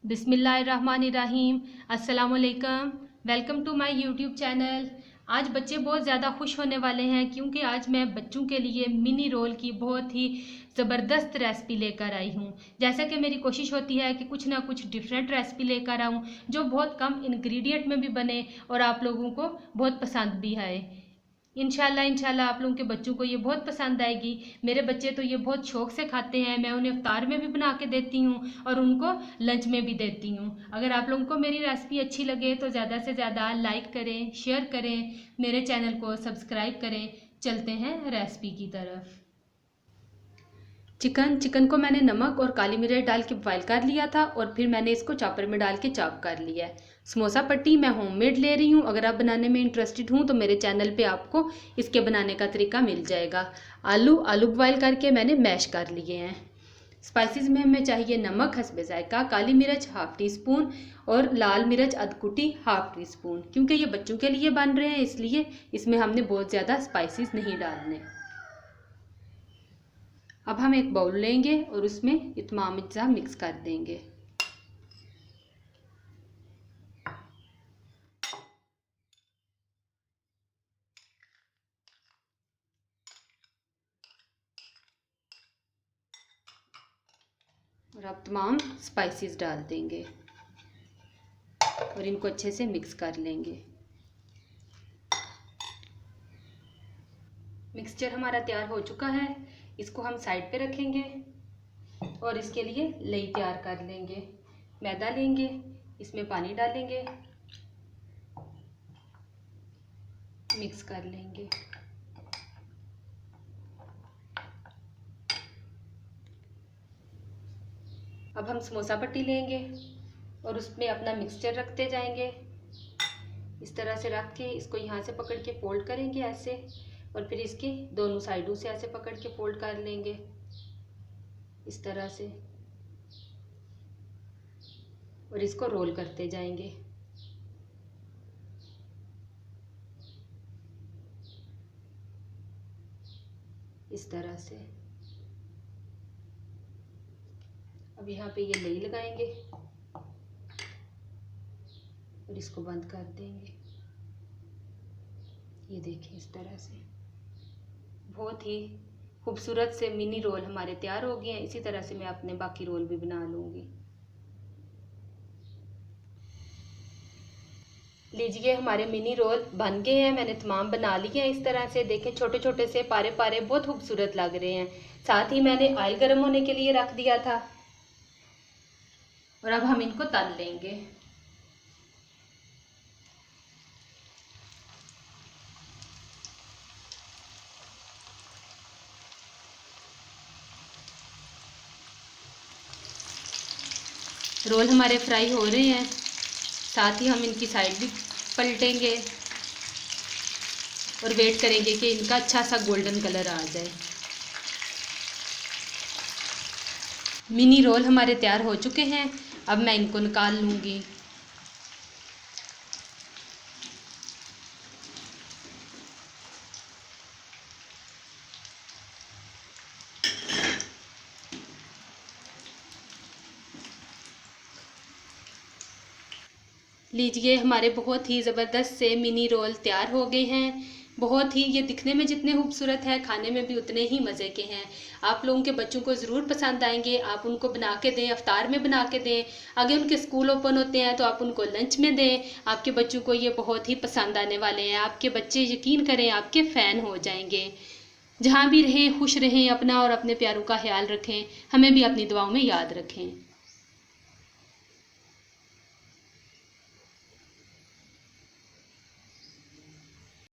बिस्मिल्लाहिर्रहमानिर्रहीम। अस्सलामुअलैकुम। Welcome to my YouTube channel. आज बच्चे बहुत ज़्यादा खुश होने वाले हैं क्योंकि आज मैं बच्चों के लिए मिनी रोल की बहुत ही ज़बरदस्त रेसिपी लेकर आई हूँ। जैसा कि मेरी कोशिश होती है कि कुछ ना कुछ डिफरेंट रेसिपी लेकर आऊँ जो बहुत कम इंग्रेडिएंट में भी बने और आप लोगों को बहुत पसंद भी आए। इंशाल्लाह आप लोगों के बच्चों को ये बहुत पसंद आएगी। मेरे बच्चे तो ये बहुत शौक से खाते हैं। मैं उन्हें इफ्तार में भी बना के देती हूँ और उनको लंच में भी देती हूँ। अगर आप लोगों को मेरी रेसिपी अच्छी लगे तो ज़्यादा से ज़्यादा लाइक करें, शेयर करें, मेरे चैनल को सब्सक्राइब करें। चलते हैं रेसिपी की तरफ। चिकन को मैंने नमक और काली मिर्च डाल के बॉयल कर लिया था और फिर मैंने इसको चॉपर में डाल के चॉप कर लिया है। समोसा पट्टी मैं होममेड ले रही हूँ। अगर आप बनाने में इंटरेस्टेड हूँ तो मेरे चैनल पे आपको इसके बनाने का तरीका मिल जाएगा। आलू बॉयल करके मैंने मैश कर लिए हैं। स्पाइसेस में हमें चाहिए नमक हस्बे जायका, काली मिर्च हाफ टी स्पून और लाल मिर्च अधकुटी हाफ टी स्पून। क्योंकि ये बच्चों के लिए बन रहे हैं इसलिए इसमें हमने बहुत ज़्यादा स्पाइसेस नहीं डालने। अब हम एक बाउल लेंगे और उसमें ये तमाम अज्जा मिक्स कर देंगे। और अब तमाम स्पाइसेस डाल देंगे और इनको अच्छे से मिक्स कर लेंगे। मिक्सचर हमारा तैयार हो चुका है। इसको हम साइड पे रखेंगे और इसके लिए लई तैयार कर लेंगे। मैदा लेंगे, इसमें पानी डालेंगे, मिक्स कर लेंगे। अब हम समोसा पट्टी लेंगे और उसमें अपना मिक्सचर रखते जाएंगे। इस तरह से रख के इसको यहाँ से पकड़ के फोल्ड करेंगे ऐसे और फिर इसके दोनों साइडों से ऐसे पकड़ के फोल्ड कर लेंगे इस तरह से और इसको रोल करते जाएंगे। इस तरह से अब यहाँ पे ये लई लगाएंगे और इसको बंद कर देंगे। ये देखिए इस तरह से बहुत ही खूबसूरत से मिनी रोल हमारे तैयार हो गए हैं। इसी तरह से मैं अपने बाकी रोल भी बना लूँगी। लीजिए हमारे मिनी रोल बन गए हैं। मैंने तमाम बना लिए हैं। इस तरह से देखें छोटे छोटे से पारे पारे बहुत खूबसूरत लग रहे हैं। साथ ही मैंने ऑयल गर्म होने के लिए रख दिया था और अब हम इनको तल लेंगे। रोल हमारे फ्राई हो रहे हैं। साथ ही हम इनकी साइड भी पलटेंगे और वेट करेंगे कि इनका अच्छा सा गोल्डन कलर आ जाए। मिनी रोल हमारे तैयार हो चुके हैं। अब मैं इनको निकाल लूँगी। लीजिए हमारे बहुत ही ज़बरदस्त से मिनी रोल तैयार हो गए हैं। बहुत ही ये दिखने में जितने खूबसूरत है खाने में भी उतने ही मज़े के हैं। आप लोगों के बच्चों को ज़रूर पसंद आएंगे। आप उनको बना के दें, इफ्तार में बना के दें। अगर उनके स्कूल ओपन होते हैं तो आप उनको लंच में दें। आपके बच्चों को ये बहुत ही पसंद आने वाले हैं। आपके बच्चे यकीन करें आपके फ़ैन हो जाएंगे। जहाँ भी रहें खुश रहें, अपना और अपने प्यारों का ख्याल रखें। हमें भी अपनी दुआओं में याद रखें।